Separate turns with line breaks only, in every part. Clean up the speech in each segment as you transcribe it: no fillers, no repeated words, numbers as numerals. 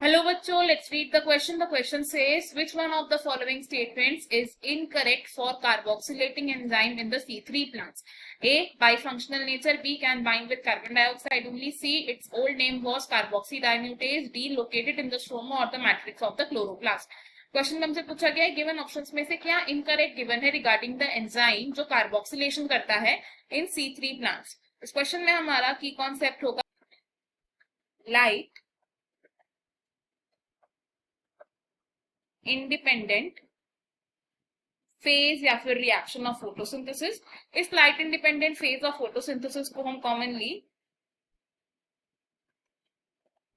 Hello बच्चों, let's read the question. The question says, which one of the following statements is incorrect for carboxylating enzyme in the C3 plants? A, bifunctional nature. B, can bind with carbon dioxide only. C, its old name was carboxydimutase. D, located in the stroma or the matrix of the chloroplast. Question हमसे पूछा गया है given options में से क्या incorrect given है regarding the enzyme जो carboxylation करता है इन C3 प्लांट्स। इस क्वेश्चन में हमारा की कॉन्सेप्ट होगा लाइट इंडिपेंडेंट फेज या फिर रिएक्शन ऑफ फोटोसिंथेसिस। इस light independent phase of photosynthesis को हम कॉमनली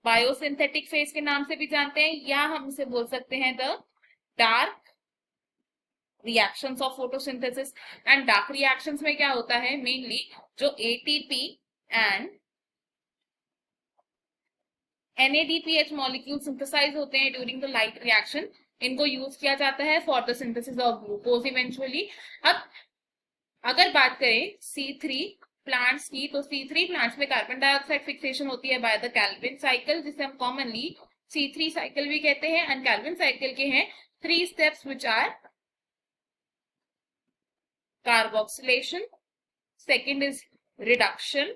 बायोसिंथेटिक फेज के नाम से भी जानते हैं या हम इसे बोल सकते हैं the dark reactions of photosynthesis. And dark reactions में क्या होता है मेनली जो ATP and NADPH molecule synthesise होते हैं ड्यूरिंग द लाइट रिएक्शन, इनको यूज किया जाता है for the synthesis of glucose eventually. अब अगर बात करें C3 प्लांट्स की, तो C3 प्लांट्स में कार्बन डाइऑक्साइड फिक्सेशन होती है बाय द कैल्विन साइकिल, जिसे हम कॉमनली C3 साइकिल भी कहते हैं। एंड कैल्विन साइकिल के हैं 3 steps which are carboxylation, second is reduction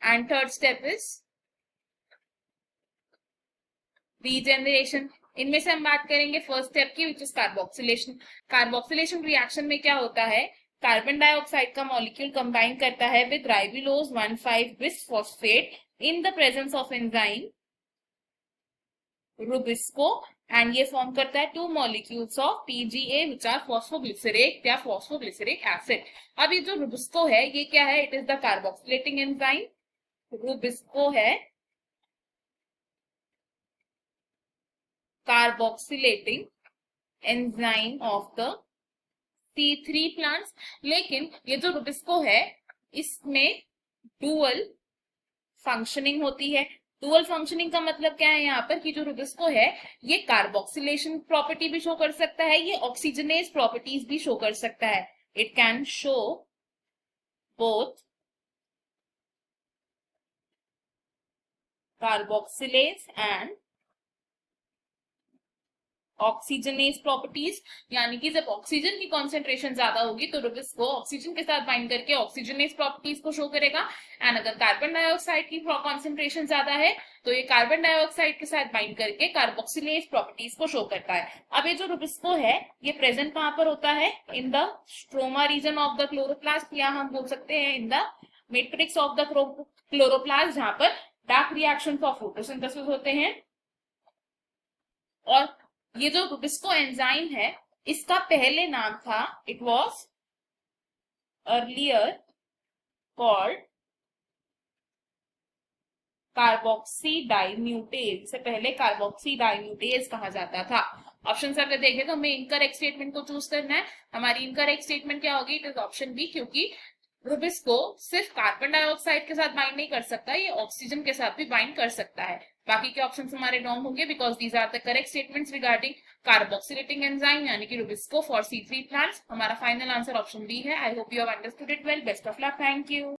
and third step is regeneration. इनमें से हम बात करेंगे फर्स्ट स्टेप की which is carboxylation. Carboxylation reaction में क्या होता है, कार्बन डाइऑक्साइड का मॉलिक्यूल कंबाइन करता है with ribulose 1,5 bisphosphate in the presence of enzyme rubisco and ये फॉर्म करता है 2 molecules of PGA which are phosphoglycerate या फॉस्फोग्लिसरिक एसिड। अब ये जो रुबिस्को है ये क्या है, it is the carboxylating enzyme. Rubisco है carboxylating enzyme of the C3 plants. लेकिन ये जो रुबिस्को है इसमें डुअल फंक्शनिंग होती है। डुअल फंक्शनिंग का मतलब क्या है यहाँ पर कि जो रुबिस्को है ये कार्बोक्सिलेशन प्रॉपर्टी भी शो कर सकता है, ये ऑक्सीजनेस प्रॉपर्टीज भी शो कर सकता है। It can show both carboxylase and oxygenase properties, यानी कि जब ऑक्सीजन की कॉन्सेंट्रेशन ज्यादा होगी तो रुबिस्को ऑक्सीजन के साथ बाइंड करके ऑक्सीजनेस प्रॉपर्टीज को शो करेगा। एंड अगर कार्बन डाइऑक्साइड की कॉन्सेंट्रेशन ज्यादा है तो ये कार्बन डाइऑक्साइड के साथ बाइंड करके कार्बोक्सिलेज प्रॉपर्टीज को शो करता है। अब ये जो रुबिस्को है ये प्रेजेंट कहां पर होता है, in the stroma region of the chloroplast, या हम बोल सकते हैं in the matrix of the chloroplast, जहां पर डार्क रिएक्शन ऑफ फोटोसिंथेसिस होते हैं। और ये जो रुबिस्को एंजाइम है इसका पहले नाम था, इट वॉज अर्लियर कॉल्ड कार्बोक्सीडाइम्यूटेज, से पहले कार्बोक्सीडाइम्यूटेज कहा जाता था। ऑप्शन अगर देखें तो हमें इनकरेक्ट स्टेटमेंट को चूज करना है। हमारी इनकरेक्ट स्टेटमेंट क्या होगी, इट इज ऑप्शन बी, क्योंकि रुबिस्को सिर्फ कार्बन डाइऑक्साइड के साथ बाइंड नहीं कर सकता, ये ऑक्सीजन के साथ भी बाइंड कर सकता है। बाकी के ऑप्शंस हमारे रॉन्ग होंगे because these are the correct statements regarding carboxylating enzyme यानी कि रुबिस्को फॉर C3 प्लांट्स। हमारा फाइनल आंसर ऑप्शन बी है। I hope you have understood it well. Best of luck, thank you.